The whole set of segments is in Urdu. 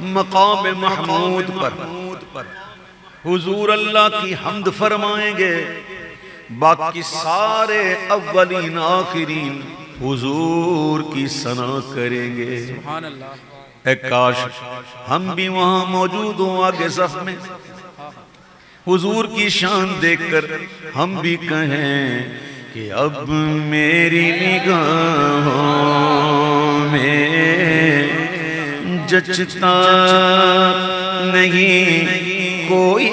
مقام محمود پر حضور اللہ کی حمد فرمائیں گے، باقی سارے اولین آخرین حضور کی ثنا کریں گے۔ سبحان اللہ۔ اے کاش ہم بھی وہاں موجود ہوں آگے صف میں، حضور کی شان دیکھ کر ہم بھی کہیں کہ اب میری نگاہوں میں جچتا نہیں کوئی،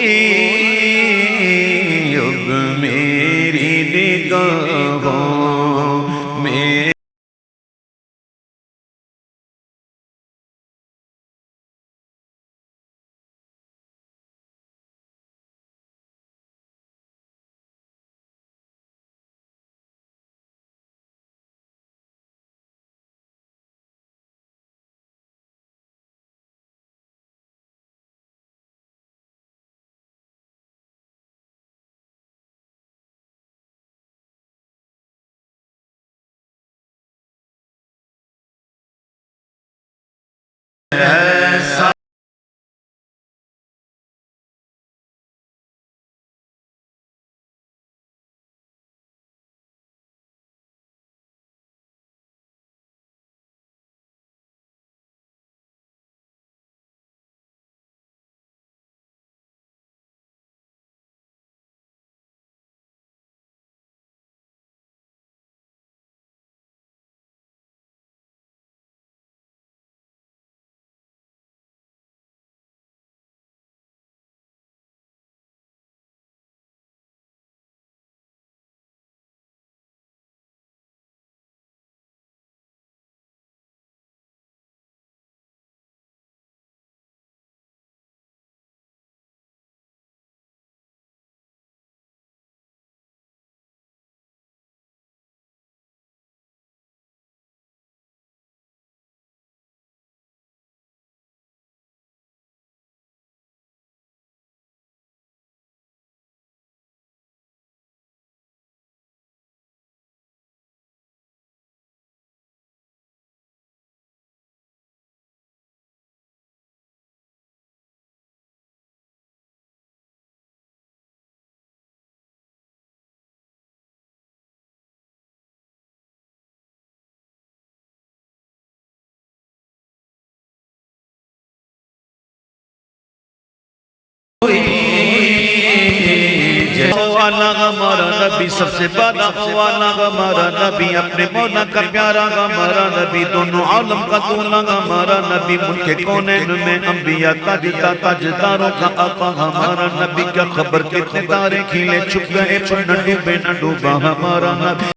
اب میری نگاہوں میں ایسا والا ہمارا نبی، سب سے بڑا والا ہمارا نبی، اپنے مولا کا پیارا ہمارا نبی، دونوں عالم کا دولا ہمارا نبی، ملک کونین میں انبیاء تاجداروں کا آقا ہمارا نبی، کیا خبر کتنے تارے کھیلے چھپ گئے پر نہ ڈوبے نہ ڈوبا ہمارا نبی۔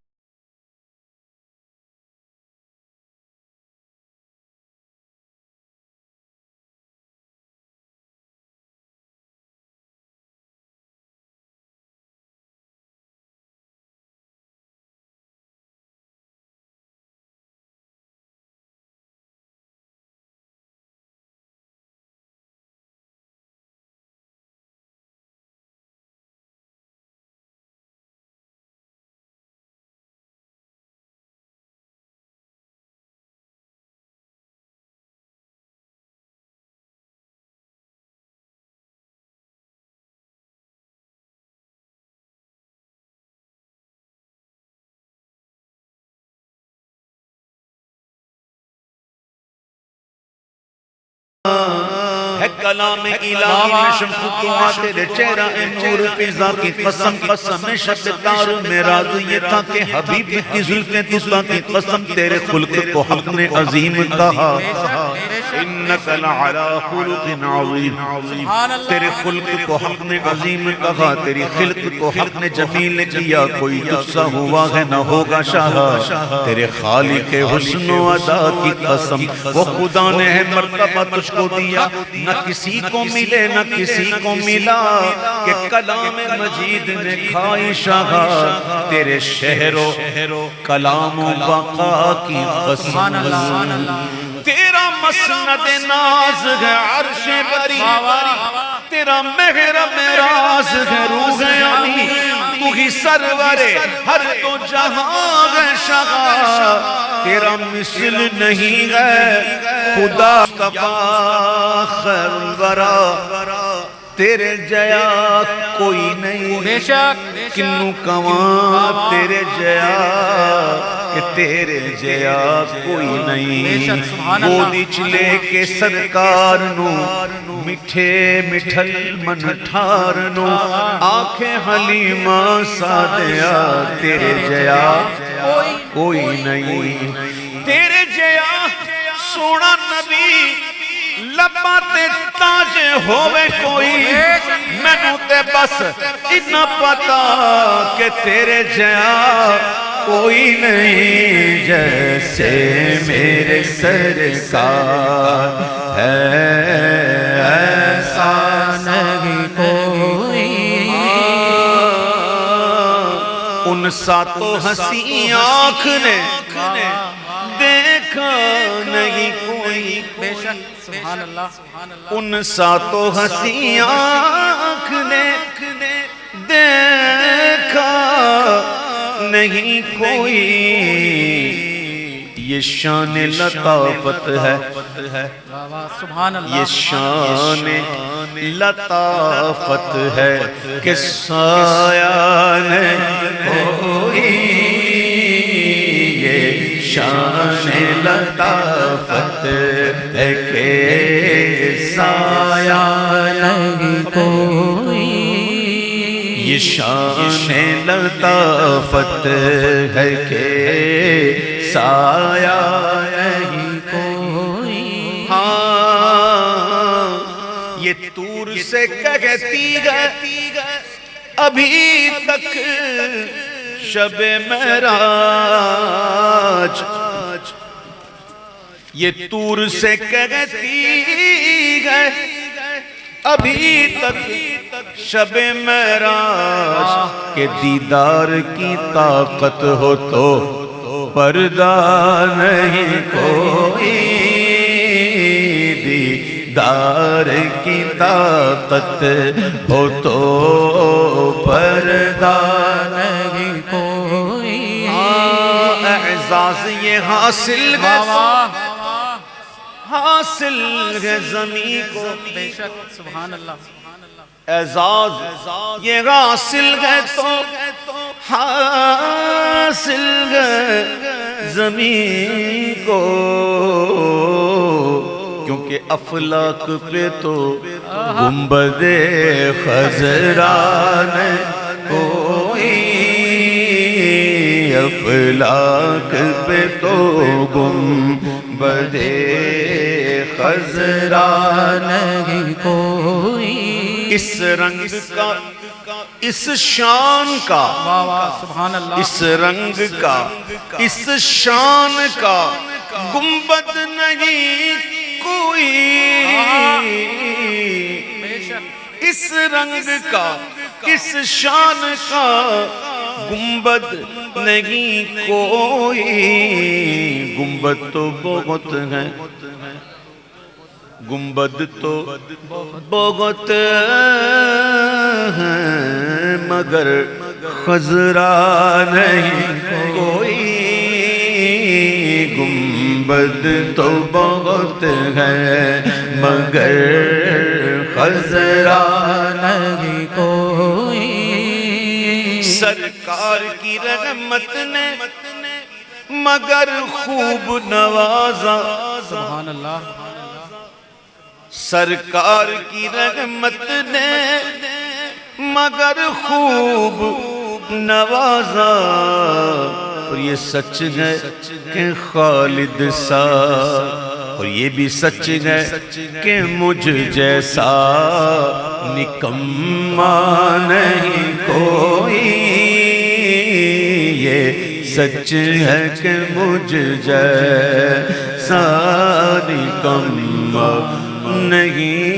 ہے کلام الہی میں شمس دعا تیرے چہرہ نور فضا کی قسم قسم شب تار میں راز یہ تھا کہ حبیب کی زلفیں تسلا کی قسم تیرے خلق کو حق نے عظیم کہا، انک لعلا خلق عظیم، تیرے خلق کو حق نے عظیم کہا، تیری خلق کو حق نے جمیل کیا، کوئی تجھسا ہوا ہے نہ ہوگا شاہ، تیرے خالق حسن و ادا کی قسم وہ خدا نے ہے مرتبہ تجھ کو دیا، نہ کسی کو ملے نہ کسی کو ملا کہ کلام مجید نے کھائی شاہ، تیرے شہر و کلام و بقا کی قسم، تیرا مسند ناز ہے عرش بری، تیرا محرم راز ہے روح علی، تو ہی سرور ہر دو جہاں ہے شاہ، تیرا مثل نہیں ہے خدا مصطفیٰ خیر الورا، تیرے جیا کوئی نہیں، بے شک کنوں کواں تیرے جیا کہ تیرے جیا کوئی نہیں۔ گودی چلے کے سرکار نو مٹھے مٹھل من ٹھار نو، آنکھیں حلیمہ سادیا تیرے جیا کوئی نہیں، تیرے جیا سونا نبی لبا تے تاج ہوئے کوئی، میں نو تے بس اتنا پتا کہ تیرے جیا کوئی نہیں، جیسے میرے سرکار ہے ایسا نہیں کوئی، ان ساتوں ہنسی آنکھ نے دیکھا نہیں کوئی، بے شک سبحان اللہ، ان ساتوں ہنسی آنکھ نے دیکھا نہیں کوئی، یہ شان لطافت ہے، سبحان اللہ، یہ شان لطافت ہے کہ سایہ نہیں کوئی، یہ شان لطافت ہے کہ سایہ نہیں کوئی، یہ شان لطافت ہے کہ سایہ نہیں کوئی، ہاں یہ طور سے کہتی ہے ابھی تک شب معراج، یہ طور سے کہتی ہے ابھی تک شب معراج، کہ دیدار کی طاقت ہو تو پردہ نہیں کوئی، دیدار کی طاقت ہو تو پردہ نہیں کوئی، اعزاز یہ حاصل ہے زمین کو، بے شک سبحان اللہ، اعزاز یہ حاصل ہے تو حاصل ہے زمین کو، کیونکہ افلاک پہ تو گنبد خضران کوئی، افلاک پہ تو گنبد خضران نہیں کوئی، اس رنگ کا اس شان کا سبحان اللہ، اس رنگ کا اس شان کا گنبد نہیں کوئی، اس رنگ کا اس شان کا گنبد نہیں کوئی، گنبد تو بہت ہے، گنبد تو بہت ہے مگر خضرا نہیں کوئی، گنبد تو بہت ہے مگر خضرا نہیں کوئی، سرکار کی رحمت نے مگر خوب نوازا، سبحان اللہ، سرکار کی رحمت نے مگر خوب نوازا، اور یہ سچ ہے کہ خالد سا، اور یہ بھی سچ ہے کہ مجھ جیسا نکما نہیں کوئی، یہ سچ ہے کہ مجھ جیسا نکما نہیں